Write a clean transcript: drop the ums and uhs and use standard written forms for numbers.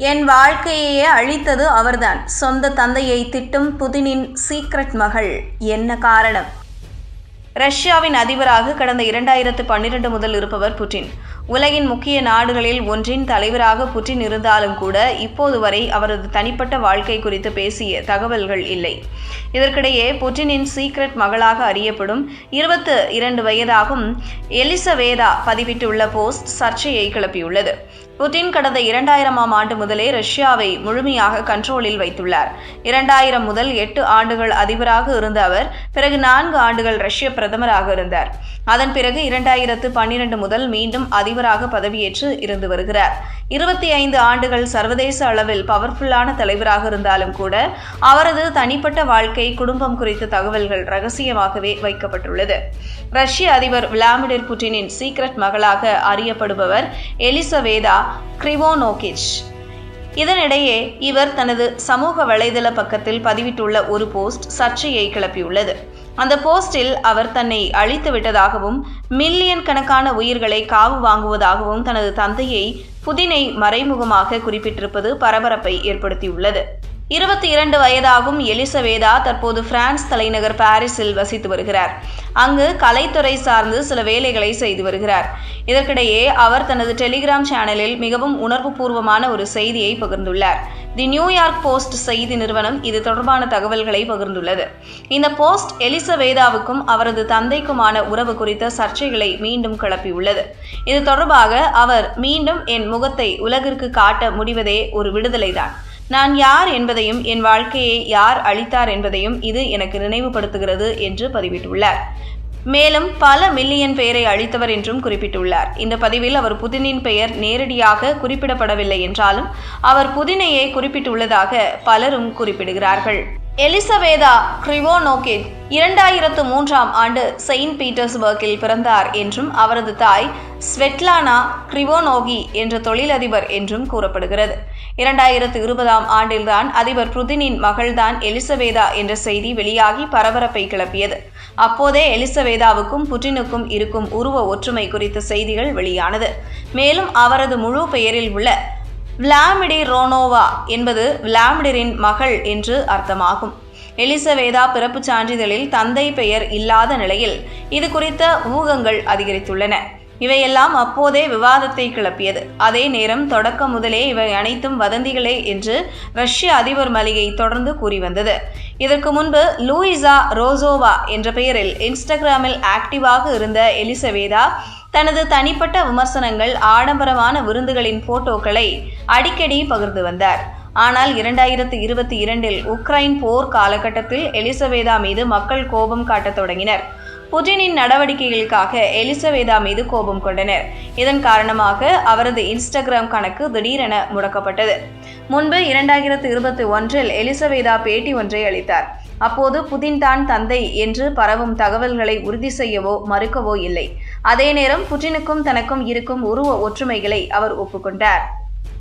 என் வாழ்க்கையே அழித்தது அவர்தான். சொந்த தந்தையை திட்டும் புதினின் சீக்ரெட் மகள். என்ன காரணம்? ரஷ்யாவின் அதிபராக கடந்த 2012 முதல் இருப்பவர் புட்டின். உலகின் முக்கிய நாடுகளில் ஒன்றின் தலைவராக புட்டின் இருந்தாலும் கூட இப்போது வரை அவரது தனிப்பட்ட வாழ்க்கை குறித்து பேசிய தகவல்கள் இல்லை. இதற்கிடையே புட்டினின் சீக்ரெட் மகளாக அறியப்படும் 22 வயதாகும் எலிசவேதா பதிவிட்டுள்ள போஸ்ட் சர்ச்சையை கிளப்பியுள்ளது. புட்டின் கடந்த 2000ஆம் ஆண்டு முதலே ரஷ்யாவை முழுமையாக கண்ட்ரோலில் வைத்துள்ளார். 2000 முதல் 8 ஆண்டுகள் அதிபராக இருந்த அவர் பிறகு 4 ஆண்டுகள் ரஷ்ய பிரதமராக இருந்தார். அதன் பிறகு 2012 முதல் மீண்டும் அதிபராக பதவியேற்று இருந்து வருகிறார். 25 ஆண்டுகள் சர்வதேச அளவில் பவர்ஃபுல்லான தலைவராக இருந்தாலும் கூட அவரது தனிப்பட்ட வாழ்க்கை, குடும்பம் குறித்த தகவல்கள் ரகசியமாகவே வைக்கப்பட்டுள்ளது. ரஷ்ய அதிபர் விளாடிமிர் புட்டினின் சீக்ரெட் மகளாக அறியப்படுபவர் எலிசவேதா கிரிவோனோகிச். இதனிடையே இவர் தனது சமூக வலைதள பக்கத்தில் பதிவிட்டுள்ள ஒரு போஸ்ட் சர்ச்சையை கிளப்பியுள்ளது. அந்த போஸ்டில் அவர் தன்னை அழித்து விட்டதாகவும் மில்லியன் கணக்கான உயிர்களை காவு வாங்குவதாகவும் தனது தந்தையை புதினை மறைமுகமாக குறிப்பிட்டிருப்பது பரபரப்பை ஏற்படுத்தியுள்ளது. 22 வயதாகும் எலிசவேதா தற்போது பிரான்ஸ் தலைநகர் பாரிஸில் வசித்து வருகிறார். அங்கு கலைத்துறை சார்ந்து சில வேலைகளை செய்து வருகிறார். இதற்கிடையே அவர் தனது டெலிகிராம் சேனலில் மிகவும் உணர்வுபூர்வமான ஒரு செய்தியை பகிர்ந்துள்ளார். தி நியூயார்க் போஸ்ட் செய்தி நிறுவனம் இது தொடர்பான தகவல்களை பகிர்ந்துள்ளது. இந்த போஸ்ட் எலிசவேதாவுக்கும் அவரது தந்தைக்குமான உறவு குறித்த சர்ச்சைகளை மீண்டும் கிளப்பியுள்ளது. இது தொடர்பாக அவர் மீண்டும் என் முகத்தை உலகிற்கு காட்ட முடிவதே ஒரு விடுதலைதான். நான் யார் என்பதையும் என் வாழ்க்கையை யார் அளித்தார் என்பதையும் இது எனக்கு நினைவுபடுத்துகிறது என்று பதிவிட்டுள்ளார். மேலும் பல மில்லியன் பேரை அழித்தவர் என்றும் குறிப்பிட்டுள்ளார். இந்த பதிவில் அவர் புதினின் பெயர் நேரடியாக குறிப்பிடப்படவில்லை என்றாலும் அவர் புதினையே குறிப்பிட்டுள்ளதாக பலரும் குறிப்பிடுகிறார்கள். எலிசவேதா கிரிவோனோகிச் 2003ஆம் ஆண்டு செயின்ட் பீட்டர்ஸ்பர்க்கில் பிறந்தார் என்றும் அவரது தாய் ஸ்வெட்லானா கிரிவோனோகி என்ற தொழிலதிபர் என்றும் கூறப்படுகிறது. 2020ஆம் ஆண்டில்தான் அதிபர் புதினின் மகள்தான் எலிசவேதா என்ற செய்தி வெளியாகி பரபரப்பை கிளப்பியது. அப்போதே எலிசவேதாவுக்கும் புட்டினுக்கும் இருக்கும் உருவ ஒற்றுமை குறித்த செய்திகள் வெளியானது. மேலும் அவரது முழு பெயரில் உள்ள விளாடிமிர் ரோனோவா என்பது விளாடிமிரின் மகள் என்று அர்த்தமாகும். எலிசவேதா பிறப்புச் சான்றிதழில் தந்தை பெயர் இல்லாத நிலையில் இது குறித்த ஊகங்கள் அதிகரித்துள்ளன. இவையெல்லாம் அப்போதே விவாதத்தை கிளப்பியது. அதே நேரம் தொடக்கம் முதலே இவை அனைத்தும் வதந்திகளே என்று ரஷ்ய அதிபர் மாளிகை தொடர்ந்து கூறி வந்தது. இதற்கு முன்பு லூயிசா ரோசோவா என்ற பெயரில் இன்ஸ்டாகிராமில் ஆக்டிவாக இருந்த எலிசவேதா தனது தனிப்பட்ட விமர்சனங்கள், ஆடம்பரமான விருந்துகளின் போட்டோக்களை அடிக்கடி பகிர்ந்து வந்தார். ஆனால் 2022இல் உக்ரைன் போர் காலகட்டத்தில் எலிசவேதா மீது மக்கள் கோபம் காட்டத் தொடங்கினர். புட்டினின் நடவடிக்கைகளுக்காக எலிசவேதா மீது கோபம் கொண்டனர். இதன் காரணமாக அவரது இன்ஸ்டாகிராம் கணக்கு திடீரென முடக்கப்பட்டது. முன்பு 2021இல் எலிசவேதா பேட்டி ஒன்றை அளித்தார். அப்போது புதின் தான் தந்தை என்று பரவும் தகவல்களை உறுதி செய்யவோ மறுக்கவோ இல்லை. அதே நேரம் புட்டினுக்கும் தனக்கும் இருக்கும் உருவ ஒற்றுமைகளை அவர் ஒப்புக்கொண்டார்.